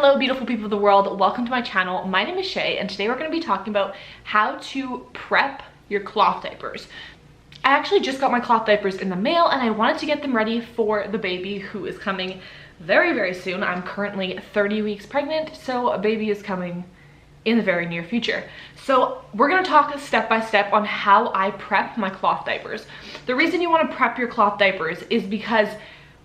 Hello beautiful people of the world, welcome to my channel. My name is Shea and today we're going to be talking about how to prep your cloth diapers. I actually just got my cloth diapers in the mail and I wanted to get them ready for the baby who is coming very soon. I'm currently 30 weeks pregnant, so a baby is coming in the very near future. So we're going to talk step by step on how I prep my cloth diapers. The reason you want to prep your cloth diapers is because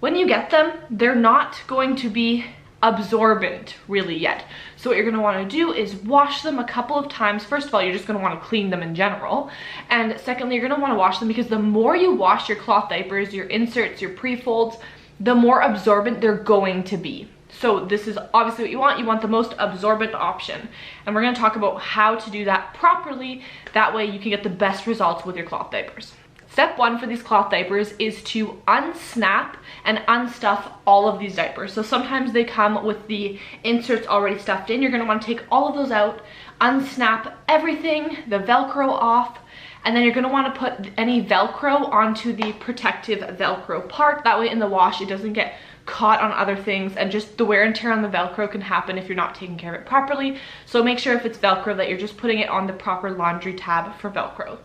when you get them, they're not going to be absorbent really yet. So what you're going to want to do is wash them a couple of times. First of all, you're just going to want to clean them in general. And secondly, you're going to want to wash them because the more you wash your cloth diapers, your inserts, your pre-folds, the more absorbent they're going to be. So this is obviously what you want. You want the most absorbent option. And we're going to talk about how to do that properly. That way you can get the best results with your cloth diapers. Step one for these cloth diapers is to unsnap and unstuff all of these diapers. So sometimes they come with the inserts already stuffed in. You're going to want to take all of those out, unsnap everything, the Velcro off, and then you're going to want to put any Velcro onto the protective Velcro part. That way in the wash it doesn't get caught on other things, and just the wear and tear on the Velcro can happen if you're not taking care of it properly. So make sure if it's Velcro that you're just putting it on the proper laundry tab for Velcro.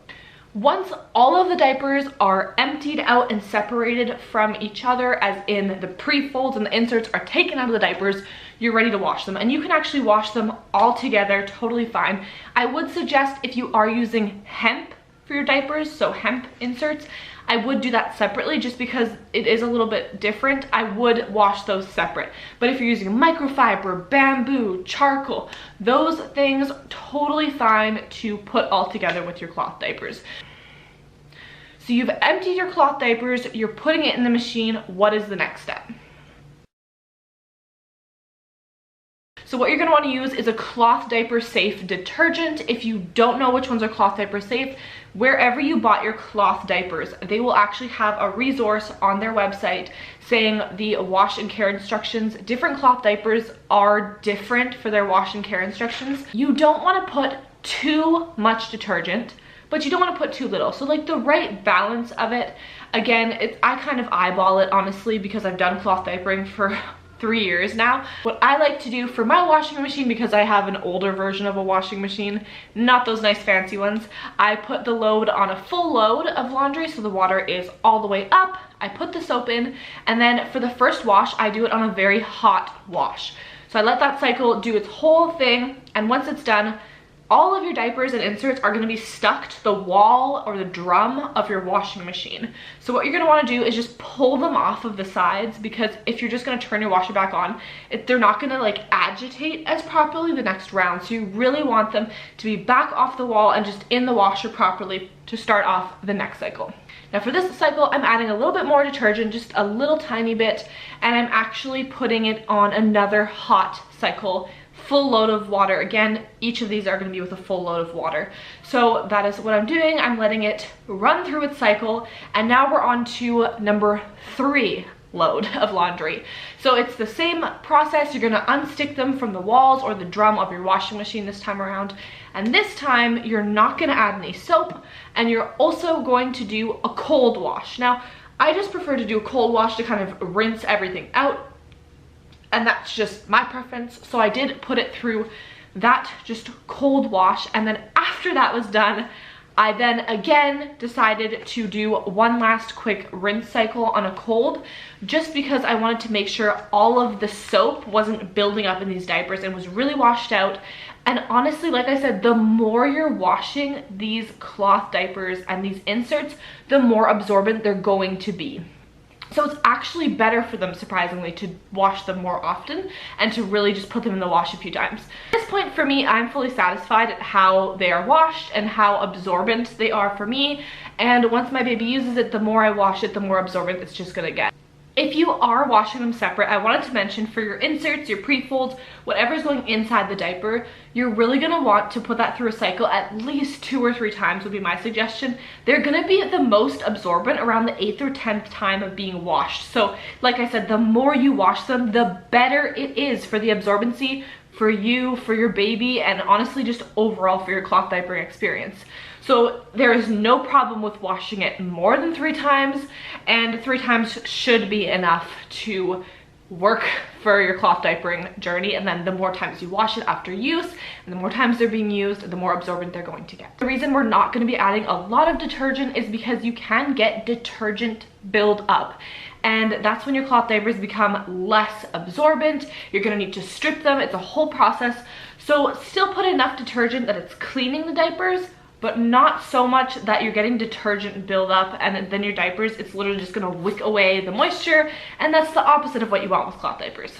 Once all of the diapers are emptied out and separated from each other, as in the pre-folds and the inserts are taken out of the diapers, you're ready to wash them. And you can actually wash them all together totally fine. I would suggest if you are using hemp for your diapers, so hemp inserts, I would do that separately just because it is a little bit different. I would wash those separate. But if you're using microfiber, bamboo, charcoal, those things totally fine to put all together with your cloth diapers. So you've emptied your cloth diapers, you're putting it in the machine. What is the next step? So what you're going to want to use is a cloth diaper safe detergent. If you don't know which ones are cloth diaper safe, wherever you bought your cloth diapers, they will actually have a resource on their website saying the wash and care instructions. Different cloth diapers are different for their wash and care instructions. You don't want to put too much detergent, but you don't want to put too little. So like the right balance of it. Again, I kind of eyeball it honestly because I've done cloth diapering for 3 years now. What I like to do for my washing machine, because I have an older version of a washing machine, not those nice fancy ones, I put the load on a full load of laundry so the water is all the way up. I put the soap in, and then for the first wash I do it on a very hot wash. So I let that cycle do its whole thing, and once it's done, all of your diapers and inserts are going to be stuck to the wall or the drum of your washing machine. So what you're going to want to do is just pull them off of the sides, because if you're just going to turn your washer back on, they're not going to like agitate as properly the next round. So you really want them to be back off the wall and just in the washer properly to start off the next cycle. Now for this cycle, I'm adding a little bit more detergent, just a little tiny bit, and I'm actually putting it on another hot cycle. Full load of water. Again, each of these are going to be with a full load of water. So that is what I'm doing. I'm letting it run through its cycle, and now we're on to number 3 load of laundry. So it's the same process. You're going to unstick them from the walls or the drum of your washing machine this time around, and this time you're not going to add any soap, and you're also going to do a cold wash. Now I just prefer to do a cold wash to kind of rinse everything out, and that's just my preference. So I did put it through that just cold wash, and then after that was done, I then again decided to do one last quick rinse cycle on a cold, just because I wanted to make sure all of the soap wasn't building up in these diapers and was really washed out. And honestly, like I said, the more you're washing these cloth diapers and these inserts, the more absorbent they're going to be. So it's actually better for them, surprisingly, to wash them more often and to really just put them in the wash a few times. At this point for me, I'm fully satisfied at how they are washed and how absorbent they are for me. And once my baby uses it, the more I wash it, the more absorbent it's just gonna get. If you are washing them separate, I wanted to mention for your inserts, your pre-folds, whatever's going inside the diaper, you're really going to want to put that through a cycle at least 2 or 3 times would be my suggestion. They're going to be the most absorbent around the 8th or 10th time of being washed. So like I said, the more you wash them, the better it is for the absorbency for you, for your baby, and honestly just overall for your cloth diapering experience. So there is no problem with washing it more than 3 times, and 3 times should be enough to work for your cloth diapering journey, and then the more times you wash it after use and the more times they're being used, the more absorbent they're going to get. The reason we're not going to be adding a lot of detergent is because you can get detergent build up, and that's when your cloth diapers become less absorbent. You're going to need to strip them. It's a whole process. So still put enough detergent that it's cleaning the diapers, but not so much that you're getting detergent build up and then your diapers, it's literally just gonna wick away the moisture, and that's the opposite of what you want with cloth diapers.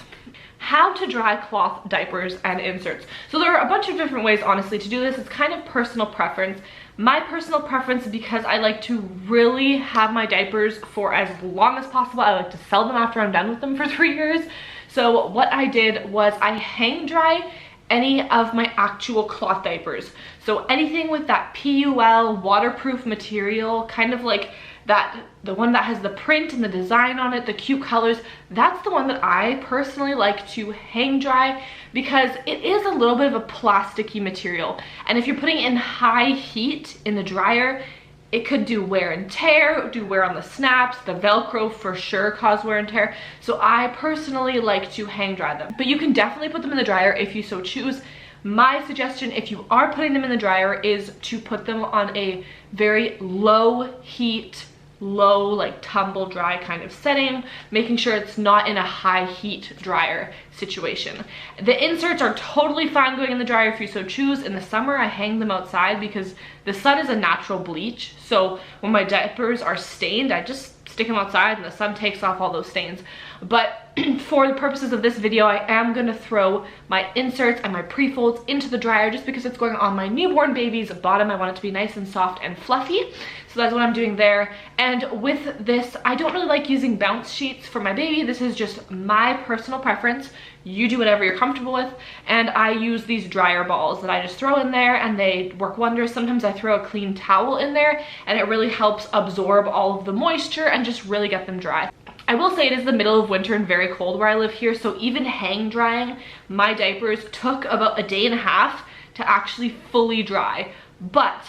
How to dry cloth diapers and inserts. So there are a bunch of different ways, honestly, to do this. It's kind of personal preference. My personal preference, because I like to really have my diapers for as long as possible. I like to sell them after I'm done with them for 3 years. So what I did was I hang dry any of my actual cloth diapers. So anything with that PUL waterproof material, kind of like that, the one that has the print and the design on it, the cute colors, that's the one that I personally like to hang dry, because it is a little bit of a plasticky material. And if you're putting it in high heat in the dryer, it could do wear and tear, do wear on the snaps, the Velcro for sure cause wear and tear. So I personally like to hang dry them. But you can definitely put them in the dryer if you so choose. My suggestion, if you are putting them in the dryer, is to put them on a very low heat, low, like tumble dry kind of setting, making sure it's not in a high heat dryer situation. The inserts are totally fine going in the dryer if you so choose. In the summer, I hang them outside because the sun is a natural bleach. So when my diapers are stained, I just stick them outside and the sun takes off all those stains. But for the purposes of this video, I am gonna throw my inserts and my pre-folds into the dryer just because it's going on my newborn baby's bottom. I want it to be nice and soft and fluffy. So that's what I'm doing there. And with this, I don't really like using bounce sheets for my baby. This is just my personal preference. You do whatever you're comfortable with. And I use these dryer balls that I just throw in there and they work wonders. Sometimes I throw a clean towel in there and it really helps absorb all of the moisture and just really get them dry. I will say it is the middle of winter and very cold where I live here, so even hang drying my diapers took about a day and a half to actually fully dry. But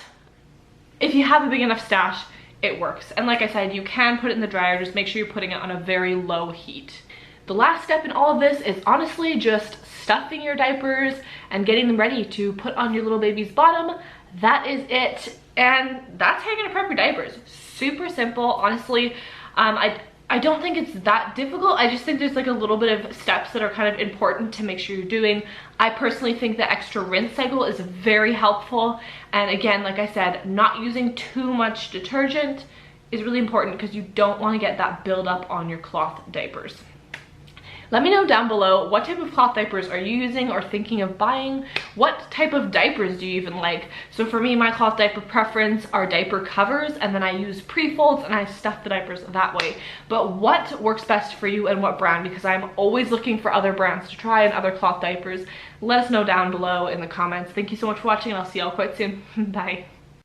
if you have a big enough stash, it works. And like I said, you can put it in the dryer, just make sure you're putting it on a very low heat. The last step in all of this is honestly just stuffing your diapers and getting them ready to put on your little baby's bottom. That is it. And that's how you're gonna prep your diapers. Super simple, honestly. I don't think it's that difficult. I just think there's like a little bit of steps that are kind of important to make sure you're doing. I personally think the extra rinse cycle is very helpful. And again, like I said, not using too much detergent is really important because you don't want to get that buildup on your cloth diapers. Let me know down below, what type of cloth diapers are you using or thinking of buying? What type of diapers do you even like? So for me, my cloth diaper preference are diaper covers, and then I use pre-folds and I stuff the diapers that way. But what works best for you and what brand? Because I'm always looking for other brands to try and other cloth diapers. Let us know down below in the comments. Thank you so much for watching and I'll see y'all quite soon. Bye.